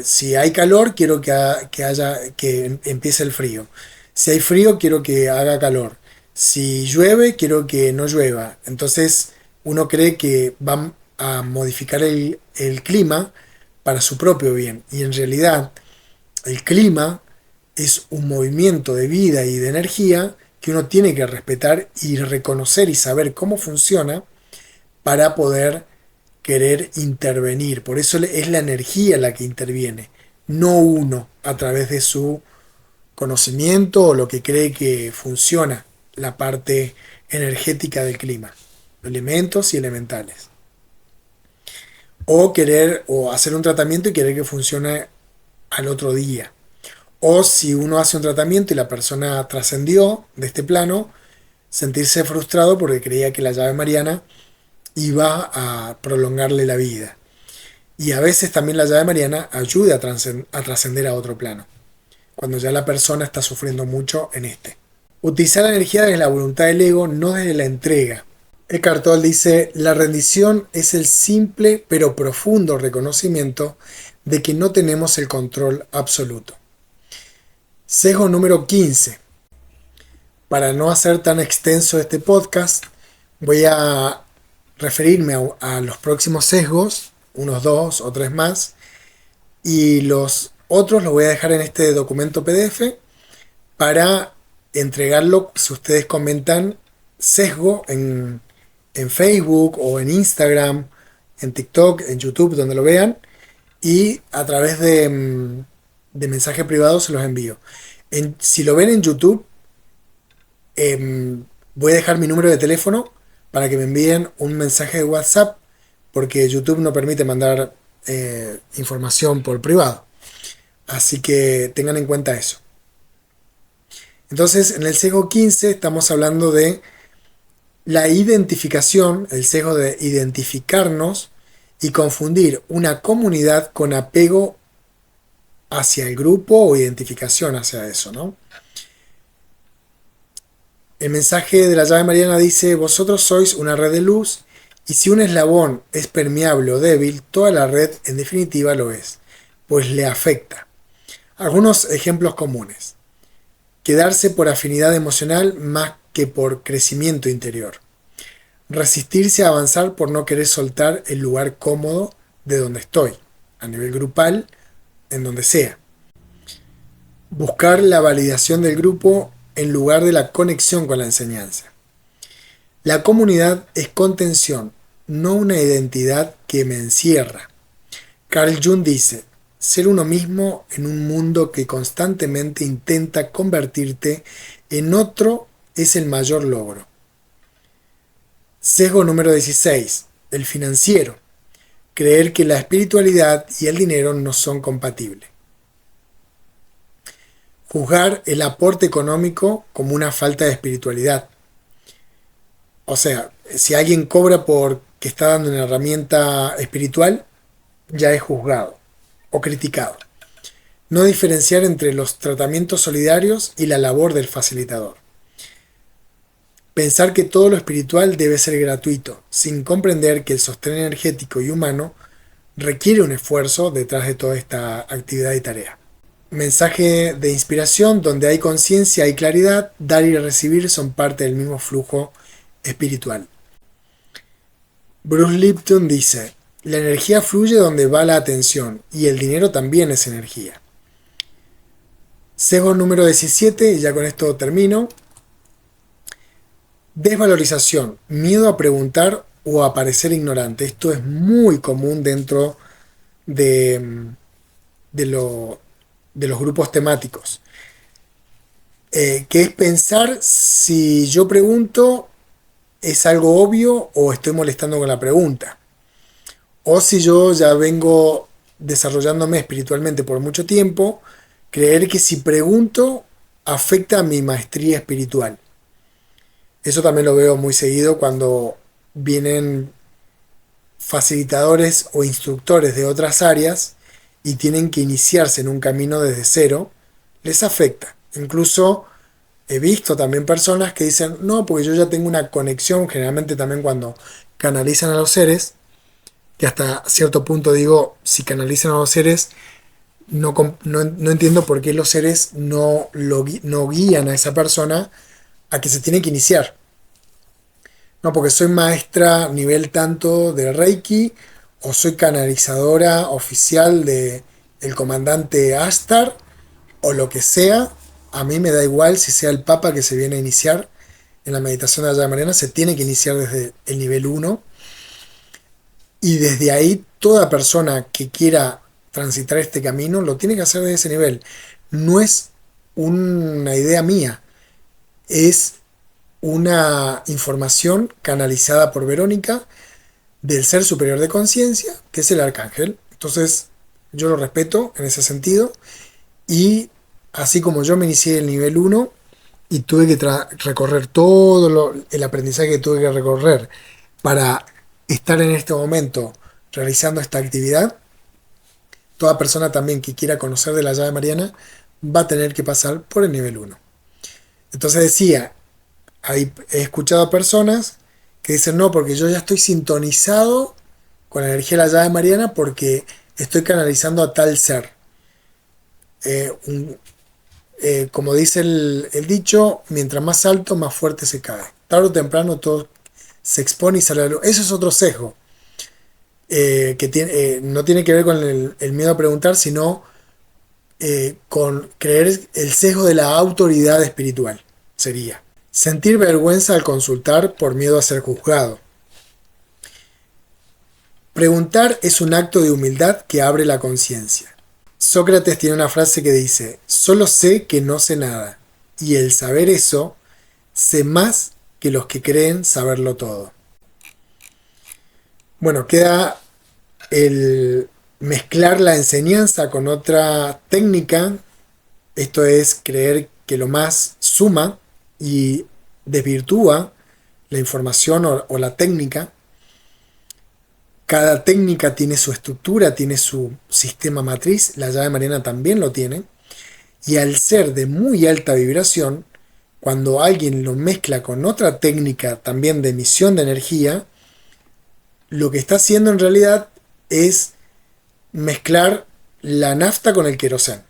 si hay calor, quiero que empiece el frío. Si hay frío, quiero que haga calor. Si llueve, quiero que no llueva. Entonces, uno cree que van a modificar el clima para su propio bien. Y en realidad, el clima es un movimiento de vida y de energía que uno tiene que respetar y reconocer y saber cómo funciona para poder querer intervenir. Por eso es la energía la que interviene, no uno a través de su conocimiento o lo que cree que funciona la parte energética del clima, elementos y elementales. O hacer un tratamiento y querer que funcione al otro día. O si uno hace un tratamiento y la persona trascendió de este plano, sentirse frustrado porque creía que la llave mariana iba a prolongarle la vida. Y a veces también la llave mariana ayuda a trascender a otro plano, cuando ya la persona está sufriendo mucho en este. Utilizar la energía desde la voluntad del ego, no desde la entrega. Eckhart Tolle dice, la rendición es el simple pero profundo reconocimiento de que no tenemos el control absoluto. Sesgo número 15. Para no hacer tan extenso este podcast, voy a referirme a los próximos sesgos, unos 2 o 3 más, y los otros los voy a dejar en este documento PDF para entregarlo si ustedes comentan sesgo en Facebook o en Instagram, en TikTok, en YouTube, donde lo vean, y a través de mensaje privado se los envío. Si lo ven en YouTube, voy a dejar mi número de teléfono para que me envíen un mensaje de WhatsApp, porque YouTube no permite mandar información por privado. Así que tengan en cuenta eso. Entonces, en el sesgo 15 estamos hablando de la identificación, el sesgo de identificarnos y confundir una comunidad con apego hacia el grupo o identificación hacia eso, ¿no? El mensaje de la llave mariana dice, vosotros sois una red de luz y si un eslabón es permeable o débil, toda la red en definitiva lo es, pues le afecta. Algunos ejemplos comunes. Quedarse por afinidad emocional más que por crecimiento interior. Resistirse a avanzar por no querer soltar el lugar cómodo de donde estoy, a nivel grupal, en donde sea. Buscar la validación del grupo en lugar de la conexión con la enseñanza. La comunidad es contención, no una identidad que me encierra. Carl Jung dice, ser uno mismo en un mundo que constantemente intenta convertirte en otro es el mayor logro. Sesgo número 16. El financiero. Creer que la espiritualidad y el dinero no son compatibles. Juzgar el aporte económico como una falta de espiritualidad. O sea, si alguien cobra porque está dando una herramienta espiritual, ya es juzgado o criticado. No diferenciar entre los tratamientos solidarios y la labor del facilitador. Pensar que todo lo espiritual debe ser gratuito, sin comprender que el sostén energético y humano requiere un esfuerzo detrás de toda esta actividad y tarea. mensaje de inspiración, donde hay conciencia, hay claridad, dar y recibir son parte del mismo flujo espiritual. Bruce Lipton dice, la energía fluye donde va la atención y el dinero también es energía. Sesgo número 17, y ya con esto termino. Desvalorización, miedo a preguntar o a parecer ignorante. Esto es muy común dentro de, de, lo- de los grupos temáticos. Que es pensar si yo pregunto es algo obvio o estoy molestando con la pregunta. O si yo ya vengo desarrollándome espiritualmente por mucho tiempo, creer que si pregunto afecta a mi maestría espiritual. Eso también lo veo muy seguido cuando vienen facilitadores o instructores de otras áreas y tienen que iniciarse en un camino desde cero, les afecta. Incluso he visto también personas que dicen, no, porque yo ya tengo una conexión, generalmente también cuando canalizan a los seres, que hasta cierto punto digo, si canalizan a los seres, no entiendo por qué los seres no guían a esa persona a que se tiene que iniciar. No, porque soy maestra nivel tanto de Reiki o soy canalizadora oficial de el comandante Astar o lo que sea. A mí me da igual si sea el Papa que se viene a iniciar en la meditación de la llave mariana, se tiene que iniciar desde el nivel uno y desde ahí toda persona que quiera transitar este camino lo tiene que hacer desde ese nivel. No es una idea mía, es una información canalizada por Verónica del ser superior de conciencia, que es el arcángel. Entonces, yo lo respeto en ese sentido. Y así como yo me inicié el nivel uno y tuve que recorrer el aprendizaje que tuve que recorrer para estar en este momento realizando esta actividad, toda persona también que quiera conocer de la llave mariana va a tener que pasar por el nivel uno. Entonces decía, he escuchado a personas que dicen, no, porque yo ya estoy sintonizado con la energía de la llave mariana porque estoy canalizando a tal ser. Eh, un- Como dice el dicho, mientras más alto, más fuerte se cae. Tarde o temprano todo se expone y sale a la luz. Eso es otro sesgo, no tiene que ver con el miedo a preguntar, sino con creer el sesgo de la autoridad espiritual. Sería sentir vergüenza al consultar por miedo a ser juzgado. Preguntar es un acto de humildad que abre la conciencia. Sócrates tiene una frase que dice, solo sé que no sé nada, y el saber eso, sé más que los que creen saberlo todo. Bueno, queda el mezclar la enseñanza con otra técnica, esto es creer que lo más suma y desvirtúa la información o la técnica. Cada técnica tiene su estructura, tiene su sistema matriz, la llave mariana también lo tiene, y al ser de muy alta vibración, cuando alguien lo mezcla con otra técnica también de emisión de energía, lo que está haciendo en realidad es mezclar la nafta con el queroseno,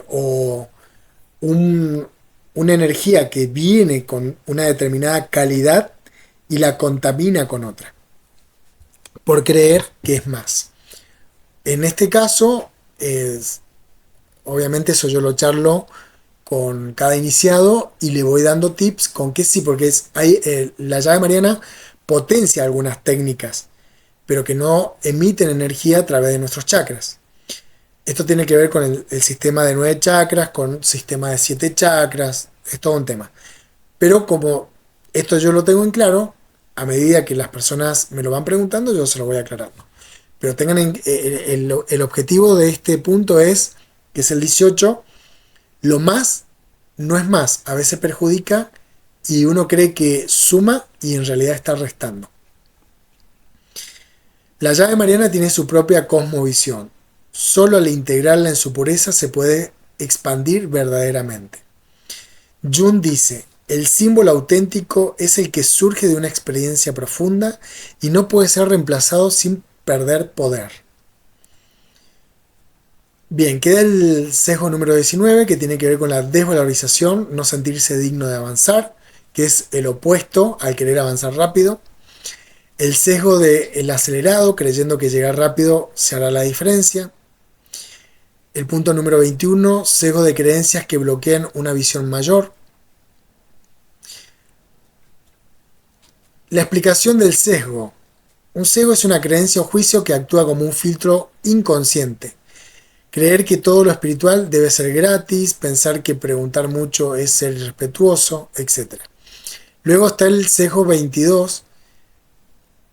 o un- una energía que viene con una determinada calidad y la contamina con otra, por creer que es más. En este caso, obviamente eso yo lo charlo con cada iniciado y le voy dando tips con que sí, porque la llave mariana potencia algunas técnicas, pero que no emiten energía a través de nuestros chakras. Esto tiene que ver con el sistema de 9 chakras, con el sistema de 7 chakras, es todo un tema. Pero como esto yo lo tengo en claro, a medida que las personas me lo van preguntando, yo se lo voy aclarando. Pero el objetivo de este punto es, que es el 18, lo más no es más, a veces perjudica y uno cree que suma y en realidad está restando. La llave mariana tiene su propia cosmovisión. Solo al integrarla en su pureza se puede expandir verdaderamente. Jung dice, el símbolo auténtico es el que surge de una experiencia profunda y no puede ser reemplazado sin perder poder. Bien, queda el sesgo número 19 que tiene que ver con la desvalorización, no sentirse digno de avanzar, que es el opuesto al querer avanzar rápido. El sesgo del acelerado, creyendo que llegar rápido se hará la diferencia. El punto número 21, sesgo de creencias que bloquean una visión mayor. La explicación del sesgo. Un sesgo es una creencia o juicio que actúa como un filtro inconsciente. Creer que todo lo espiritual debe ser gratis, pensar que preguntar mucho es ser irrespetuoso, etc. Luego está el sesgo 22,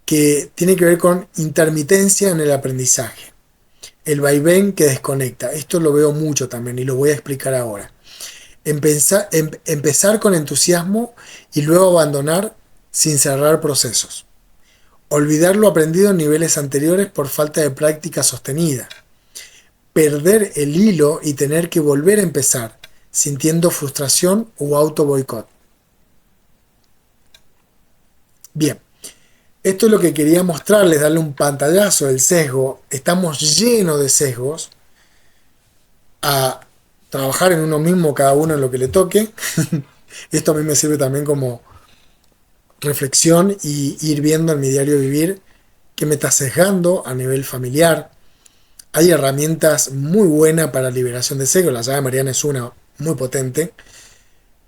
que tiene que ver con intermitencia en el aprendizaje. El vaivén que desconecta. Esto lo veo mucho también y lo voy a explicar ahora. Empezar con entusiasmo y luego abandonar sin cerrar procesos. Olvidar lo aprendido en niveles anteriores por falta de práctica sostenida. Perder el hilo y tener que volver a empezar, sintiendo frustración o auto boicot. Bien, esto es lo que quería mostrarles, darle un pantallazo del sesgo. Estamos llenos de sesgos a trabajar en uno mismo, cada uno en lo que le toque. Esto a mí me sirve también como reflexión y ir viendo en mi diario vivir que me está sesgando a nivel familiar. Hay herramientas muy buenas para liberación de sesgo. La llave mariana es una muy potente.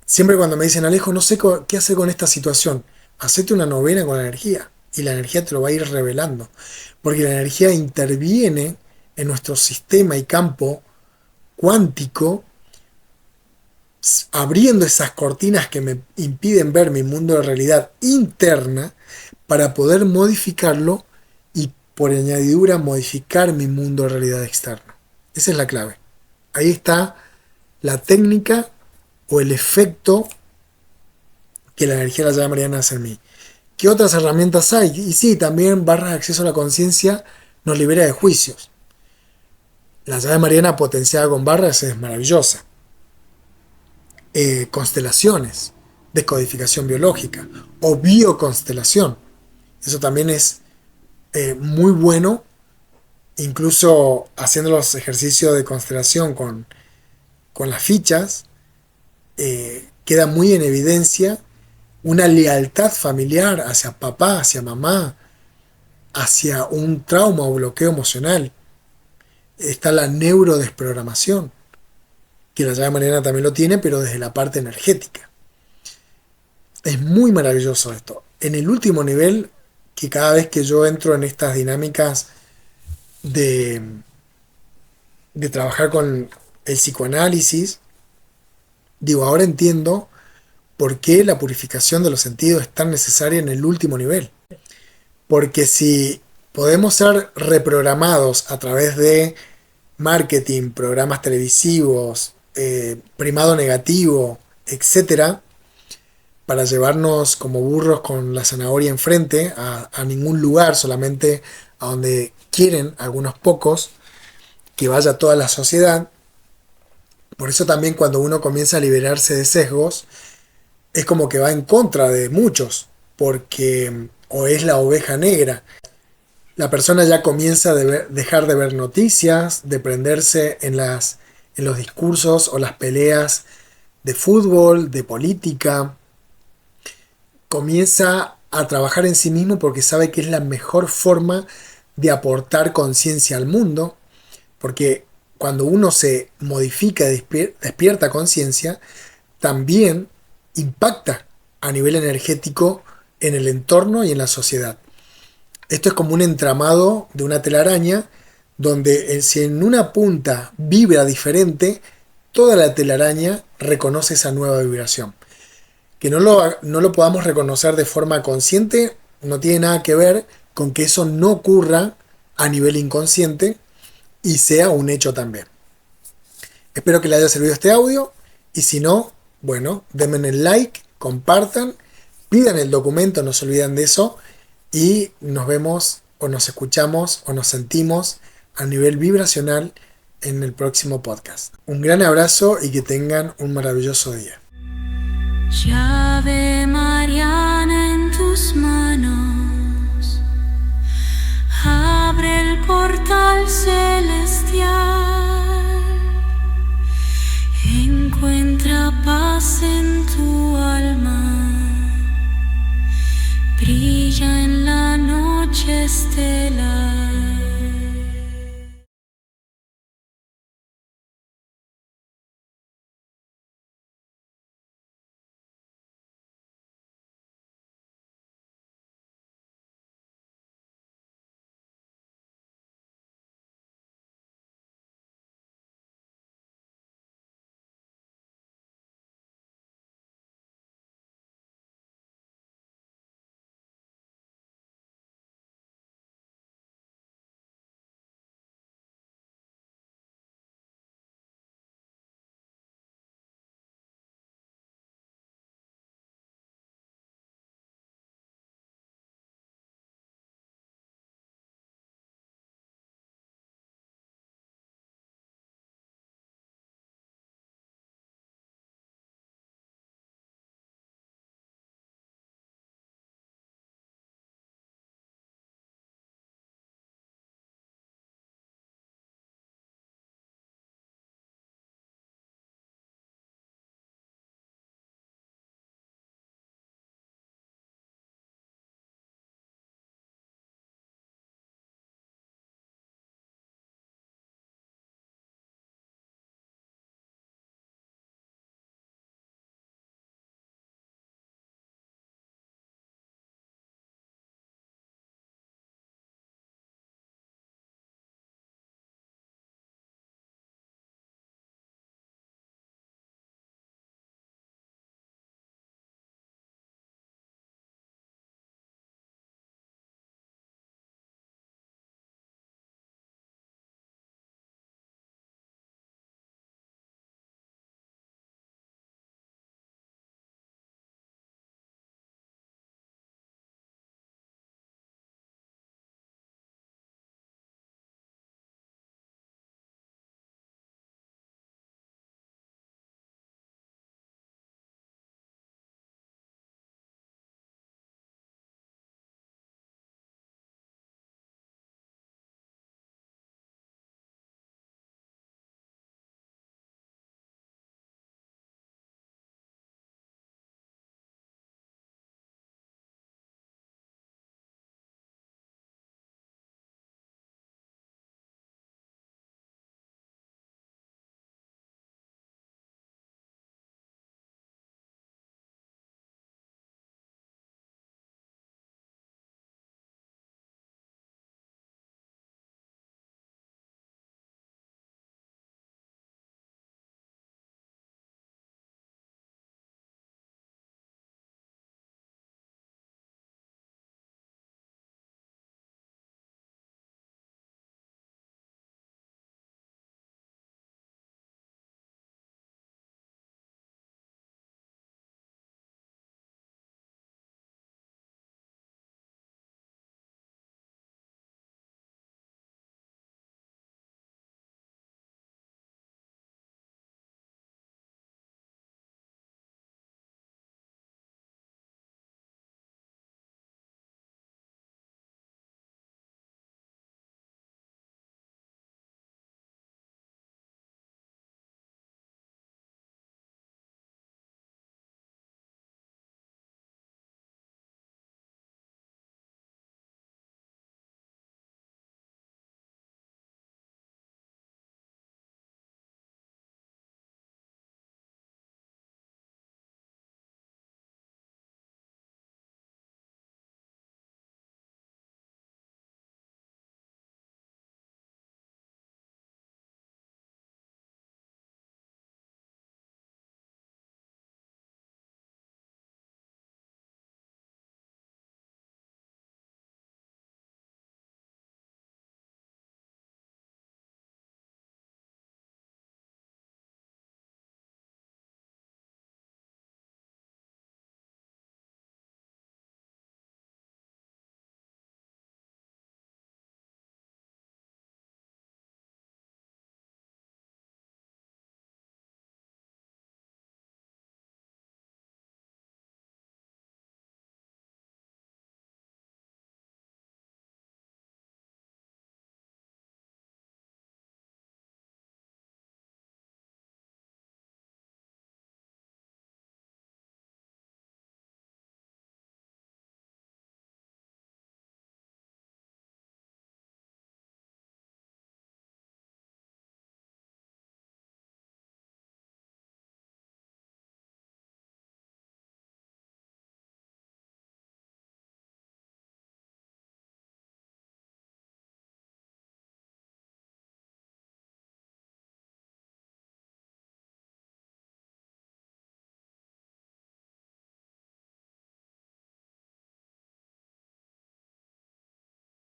Siempre cuando me dicen, Alejo, no sé qué hacer con esta situación, hacete una novena con la energía y la energía te lo va a ir revelando. Porque la energía interviene en nuestro sistema y campo cuántico, abriendo esas cortinas que me impiden ver mi mundo de realidad interna para poder modificarlo y por añadidura modificar mi mundo de realidad externo. Esa es la clave. Ahí está la técnica o el efecto que la energía de la llave mariana hace en mí. ¿Qué otras herramientas hay? Y sí, también barras de acceso a la conciencia nos libera de juicios. La llave mariana potenciada con barras es maravillosa. Constelaciones, descodificación biológica o bioconstelación. Eso también es muy bueno, incluso haciendo los ejercicios de constelación con las fichas, queda muy en evidencia una lealtad familiar hacia papá, hacia mamá, hacia un trauma o bloqueo emocional. Está la neurodesprogramación, que la llave mariana también lo tiene, pero desde la parte energética. Es muy maravilloso esto. En el último nivel, que cada vez que yo entro en estas dinámicas de trabajar con el psicoanálisis, digo, ahora entiendo por qué la purificación de los sentidos es tan necesaria en el último nivel. Porque si podemos ser reprogramados a través de marketing, programas televisivos, primado negativo, etcétera, para llevarnos como burros con la zanahoria enfrente a ningún lugar, solamente a donde quieren algunos pocos, que vaya toda la sociedad. Por eso también cuando uno comienza a liberarse de sesgos, es como que va en contra de muchos, porque o es la oveja negra. La persona ya comienza a dejar de ver noticias, de prenderse en los discursos o las peleas de fútbol, de política. Comienza a trabajar en sí mismo porque sabe que es la mejor forma de aportar conciencia al mundo, porque cuando uno se modifica, despierta conciencia, también impacta a nivel energético en el entorno y en la sociedad. Esto es como un entramado de una telaraña donde si en una punta vibra diferente, toda la telaraña reconoce esa nueva vibración. Que no lo podamos reconocer de forma consciente no tiene nada que ver con que eso no ocurra a nivel inconsciente y sea un hecho también. Espero que les haya servido este audio y si no, bueno, denme el like, compartan, pidan el documento, no se olviden de eso y nos vemos o nos escuchamos o nos sentimos a nivel vibracional en el próximo podcast. Un gran abrazo y que tengan un maravilloso día. Llave mariana en tus manos, abre el portal celestial. brilla en la noche estelar.